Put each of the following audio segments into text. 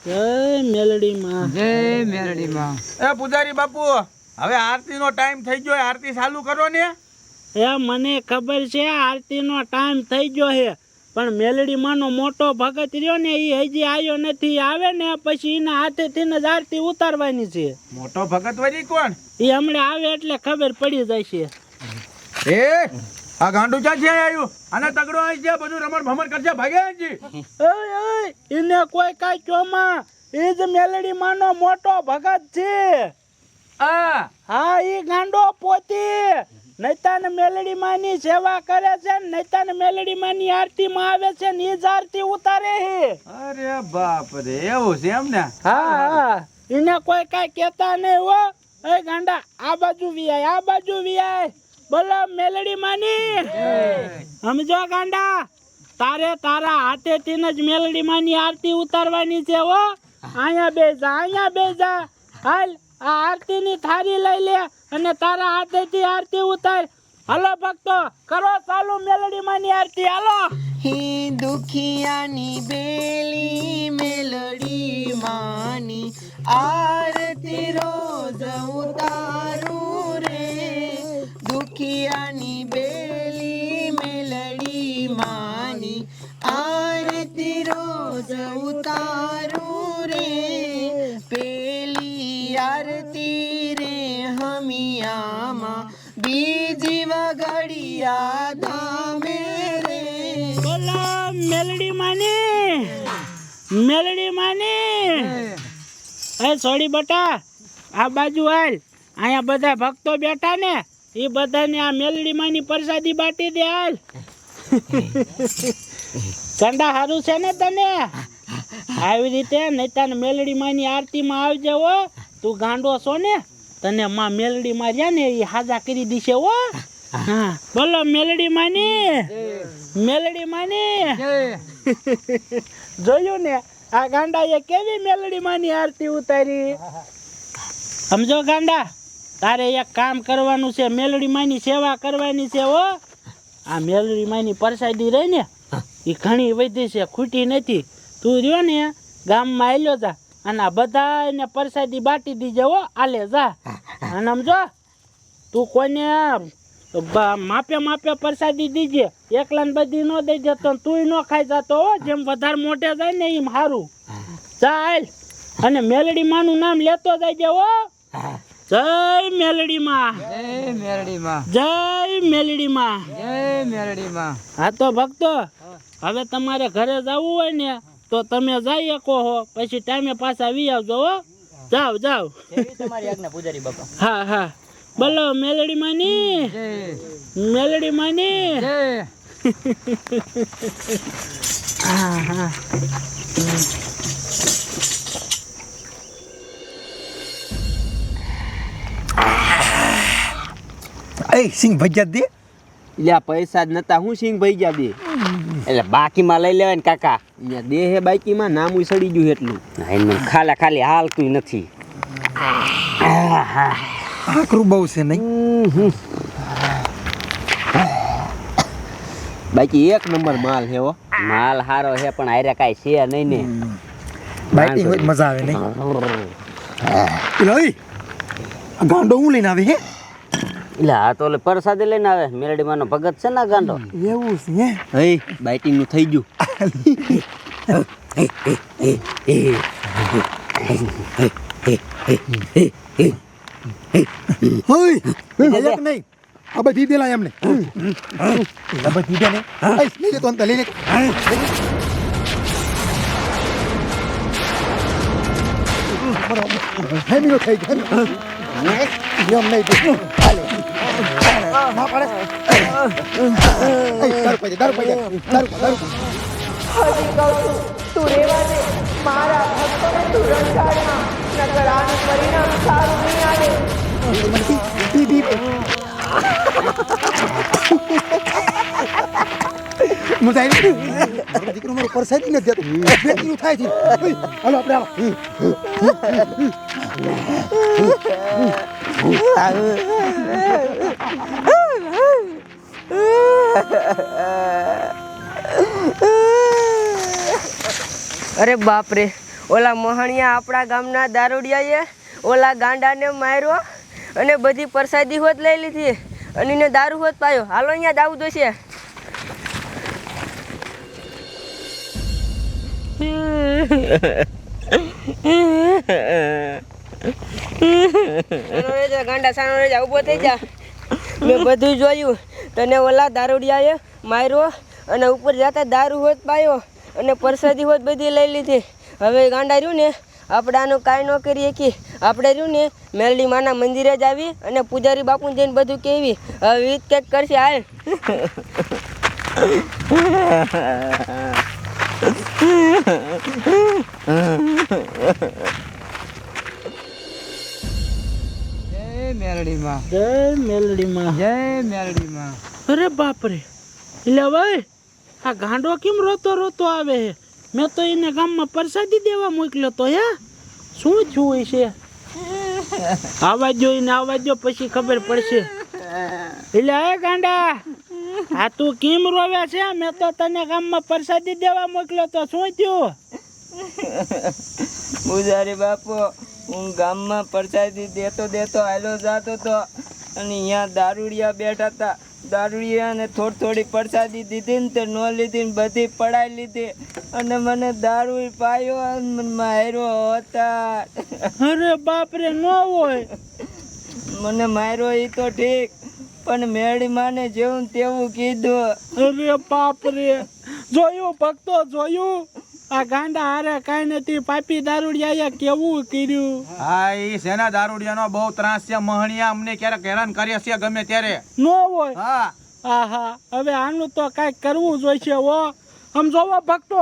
જય મેલડી માં. જય મેરડી માં. એ પૂજારી બાપુ હવે આરતી નો ટાઈમ થઈ ગયો, આરતી ચાલુ કરો ને. એ મને ખબર છે આરતી નો ટાઈમ થઈ ગયો છે, પણ મેલડી માનો મોટો ભગત રહ્યો ને એ હજી આવ્યો નથી. આવે ને પછી એના હાથેથી જ આરતી ઉતારવાની છે. મોટો ભગત વળી કોણ? એ હમણાં આવે એટલે ખબર પડી જાય છે. એ આ ગાંડુ ક્યાં છે આવ્યું? આને તગડો આવી છે, બધું રમણ ભમણ કરશે, ભાગે જી. ઓય ઓય એને કોઈ કાઈ ચોમાં, એ જ મેલડી માનો મોટો ભગત છે. હા ઈ ગાંડો પોતી નૈતાને મેલડી માની સેવા કરે છે, નૈતાને મેલડી માની આરતી માં આવે છે ને ઈ જ આરતી ઉતારે છે. અરે બાપ રે, એવું છે એમ ને? હા એને કોઈ કાઈ કહેતા નહીં હો. એ ગાંડા આ બાજુ વિયાય, આ બાજુ વિયાય. બોલો મેલડી માની. સમજો ગાંડા, તારે તારા હાથેથી જ મેલડી માની આરતી ઉતારવાની છે હો. અહીંયા બેજા, અહીંયા બેજા. હાલ આ આરતી ની થાળી લઈ લે અને તારા હાથેથી આરતી ઉતાર. હાલો ભક્તો, કરો ચાલુ મેલડી માની આરતી. હાલો. હી દુખિયાની બેલી મેલડી માની આરતી રોજ ઉતારું રે. દુખિયાની બેલી મેલડી માની આરતી રોજ ઉતારું રે. પેલી આરતી રે હમિયામાં બીજી વગડિયા ધામે રે. બોલો મેલડી માની, મેલડી માની. એ છોડી બટા આ બાજુ હાલ. અહીંયા બધા ભક્તો બેઠા ને એ બધાને આ મેલડી માની પ્રસાદી બાટી દે. હાલ. કંડા હારું છે ને તને? આવી રીતે નૈતાન મેલડી માની આરતી માં આવજે હો. તું ગાંડો છો ને, તને માં મેલડી માં રહ્યા ને એ હાજા કરી દીશે હો. હા બોલો મેલડી માની, મેલડી માની. જોયું ને આ ગાંડા એ કેવી મેલડી માની આરતી ઉતારી. સમજો ગાંડા, તારે એક કામ કરવાનું છે, મેલડી માની સેવા કરવાની છે હો. આ મેલડી માની પ્રસાદી રહી ને એ ઘણી વધી છે, ખૂટી નથી. તું રહ્યો ને ગામમાં આલ્યો જા અને આ બધાને પ્રસાદી બાટી દીજે હો. આલે જા. અને સમજો તું કોઈને માપે માપે પ્રસાદી દીજે, એકલા ને બધી ન દઈ જતો, તું ન ખાઈ જતો હો. જેમ વધારે મોઢે જાય ને એમ સારું. ચાલ અને મેલડી માનું નામ લેતો જાય હો. જય મેલડી માં, જય મેરડી માં. જય મેલડી માં, જય મેરડી માં. હા તો ભક્તો હવે તમારે ઘરે જવું હોય ને તો તમે જઈ શકો હો, પછી ટાઈમે પાછા વી આવજો હો. જાઓ જાઓ. તમારી આજ્ઞા પૂજારી બાપા. હા હા બોલો મેલડી માની, જય મેલડી માની. જય. હા હા. એ સિંગ ભજ્યા દે. એટલે પૈસા જ નતા, હું સિંગ ભૈયા દે. એટલે બાકીમાં લઈ લેવાય ને કાકા. અહીંયા દેહે બાકીમાં નામું સડી ગયું એટલું. એનું ખાલી ખાલી હાલતું નથી. આકરું બહુ છે નહીં. બાકી એક નંબર માલ છે હો. માલ હારો છે પણ હારે કાંઈ છે નહીં ને. બાઈટિંગ હોય મજા આવે નહીં. ગાંડો હું લઈને આવે હે? એટલે આ તો ઓલે પ્રસાદી લઈને આવે. મેલડી માનો ભગત છે ને ગાંડો. એવું છે હે? હે બાઈટિંગ નું થઈ ગયું. હોય એક નહીં આ બધી દેલા એમને. આ બધી દે ને. લઈ લે તો અંત લઈ લે. હે મીરો થઈ ગયો. નિયમ નહીં તું. હાલે. ના પડે. દારૂ પી દારૂ પી દારૂ. હજી કહું છું, તું રેવા દે. મારા ભક્તોને તું રંગાડમાં, નકર આનું પરિણામ સારું નહીં આવે. દીકરો મારો પરસાદી નથી દેતો. બેટીનું થાય છે. હાલો આપણે અરે બાપ રે, ઓલા મોહણિયા આપણા ગામના દારૂડિયાએ ઓલા ગાંડાને માર્યો અને બધી પ્રસાદી હોત લઈ લીધી અને એને દારૂ હોત પાયો. હાલો અહીંયા દાવું દોશે. ગાંડા સાનો રેજા ઊભો થઈ જા. મેં બધું જોયું. તને ઓલા દારૂડિયાએ માર્યો અને ઉપર જતા દારૂ હોત પાયો અને પ્રસાદી હોત બધી લઈ લીધી. હવે ગાંડા રહ્યું ને આપણે આનું કાંઈ ન કરીએ કે આપણે રહ્યું ને મેલડી માના મંદિરે જ આવી અને પૂજારી બાપુને જઈને બધું કહેવી. હવે ઈદ કંઈક કરશે હાલ. જય મેરડી માં, જય મેલડી માં. જય મેરડી માં. અરે બાપરે, એટલે ભાઈ આ ગાંડો કેમ રોતો રોતો આવે છે? મેં તો એને ગામમાં પ્રસાદી દેવા મોકલ્યો તો. હે શું થયું છે? આવા જોઈને આવા જો પછી ખબર પડશે. એટલે હે ગાંડા, આ તું કેમ રોવે છે? મેં તો તને ગામમાં પ્રસાદી દેવા મોકલ્યો તો. શું થયું? પૂજારી બાપુ, હું ગામમાં પ્રસાદી દેતો હાલો જાતો તો અને અહીંયા દારૂડિયા બેઠા હતા. દારૂડિયાને થોડી પ્રસાદી દીધી ને તે નો લીધી ને બધી પડાઈ લીધી અને મને દારૂ પાયો અને મને માર્યો હતા. અરે બાપરે, ન હોય. મને માર્યો એ તો ઠીક, પણ મેળી માને જેવું તેવું કીધું. અરે બાપરે, જોયું ભક્તો, જોયું? આ ગાંડા હારે કાંઈ નથી. પાપી દારૂડિયાએ કેવું કર્યું? હા, ઈ સેના દારૂડિયાનો બહુ ત્રાસ છે. મહણિયા અમને ક્યારેક હેરાન કરે છે ગમે ત્યારે. ન હોય. હા, આહા, હવે આનું તો કાંઈક કરવું જોઈશે. હો, આમ જોવો ભક્તો,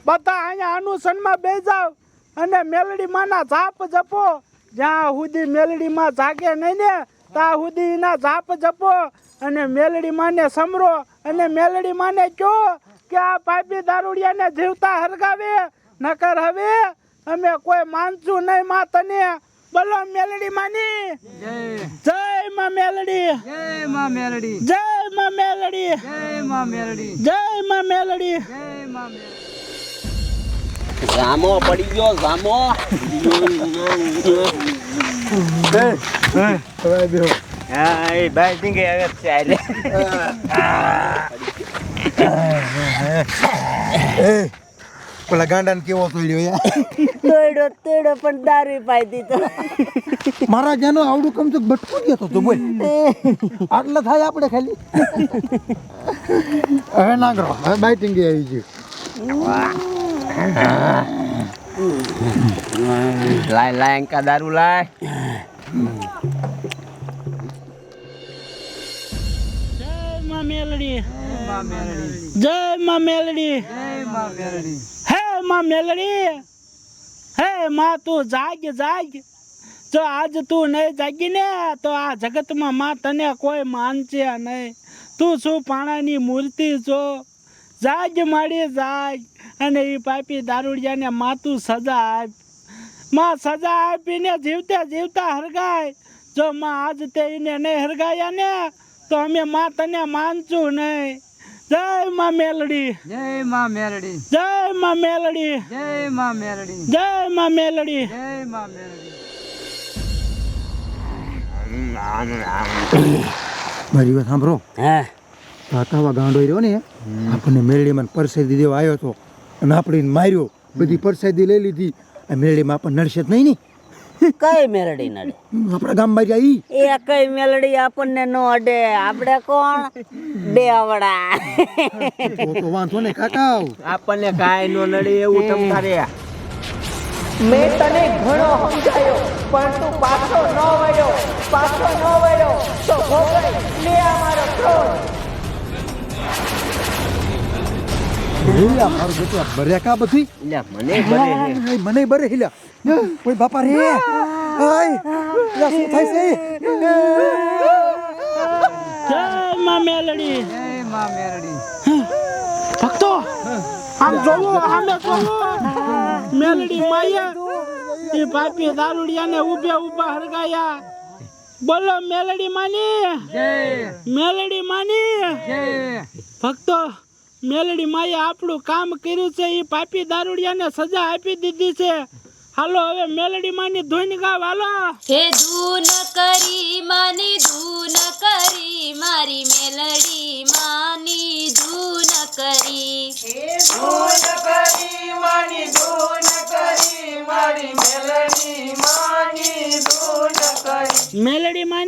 બધા અહીંયા અનુસનમાં બે જાવ અને મેલડી માના જાપ જપો. જ્યાં સુધી મેલડી માં જાગે નહીં ને ત્યાં સુધી એના જાપ જપો અને મેલડી માને સમરો અને મેલડી માને કહો કે આ પાપી દારૂડિયાને જીવતા હરગાવે. નકર હવે અમે કોઈ માનશું નહીં. માં તને બોલો મેલડી માની જય. માં મેલડી, જય માં મેરડી, જય માં મેલડી, જય માં મેરડી, જય માં મેલડી. જય માં મેરડી. જામો પડી ગયો, જામો. હા, એ ભાઈ ટીંગે આવે છે આલે. પેલા ગાંડાને કેવો તોડ્યો યાર? તોડ્યો પણ દારૂ પાઈ દીધો. મારા જાનો આવડું કમ તો બટકો ગયો તો બોલ. આટલા થાય આપણે ખાલી. હવે ના કરો, હવે બાઇટિંગ આવી ગયું. લાય અંકા દારૂ લાય. જય માં મેલડી, માં મેરડી, જય માં મેલડી, જય માં મેરડી. હે માં મેલડી, હે માં તું જાગ જાગ. જો આજ તું નહીં જાગી ને તો આ જગતમાં માં તને કોઈ માનશે નહીં. તું શું પાણાની મૂર્તિ છો? જાગ માડી જાગ અને એ પાપી દારૂડિયાને માં તું સજા આપ. માં સજા આપીને જીવતા જીવતા હરગાય. જો માં આજ તે એને નહીં હરગાયા ને તો અમે માં તને માનશું નહીં. જય માં મેલડી, જય માં મેરડી, જય માં મેલડી, જય માં મેરડી, જય માં મેલડી. જય માં મેરડી. મારી વાત સાંભળો. હે, કાકાવા ગાંડો રહ્યો ને, આપણને મેરડીમાં પરસાદી દેવા આવ્યો હતો અને આપણે એને માર્યો. બધી પરસાદી લઈ લીધી. આ મેરડીમાં આપણને નડશે જ નહીં ને? કઈ મેલડી નડે? આપણા ગામમાં જાય ઈ. એ કઈ મેલડી આપણને નો અડે. આપણે કોણ બેવડા. તો વાંધો ને કાકા. આપણને કાંઈ નો નડે એવું તમતારે. મેં તને ઘણો સમજાયો પણ તું પાછો ન વળ્યો તો ભોગવ લે આ મારો ક્રોધ. હિલા મારું બેટું આ ભર્યા કા બધી? લ્યા, મને બરે હે. મને બરે હિલા. કોઈ બાપા રે. આય લા શું થાય છે? જય માં મેલડી. જય માં મેરડી. ભક્તો આમ જોવો, આમે જોવો. મેલડી માયા એ પાપી દારૂડિયાને ઊભે ઊભા હરગાયા. બોલો મેલડી માની, જય, મેલડી માની. જય. ભક્તો મેલડી માએ આપણું કામ કર્યું છે એ પાપી દારૂડિયાને સજા આપી દીધી છે. હાલો હવે મેલડી માની ધૂન ગાવ હાલો. હે ધૂન કરી માની ધૂન કરી મારી મેલડી માની ધૂન કરી. મેલડી માની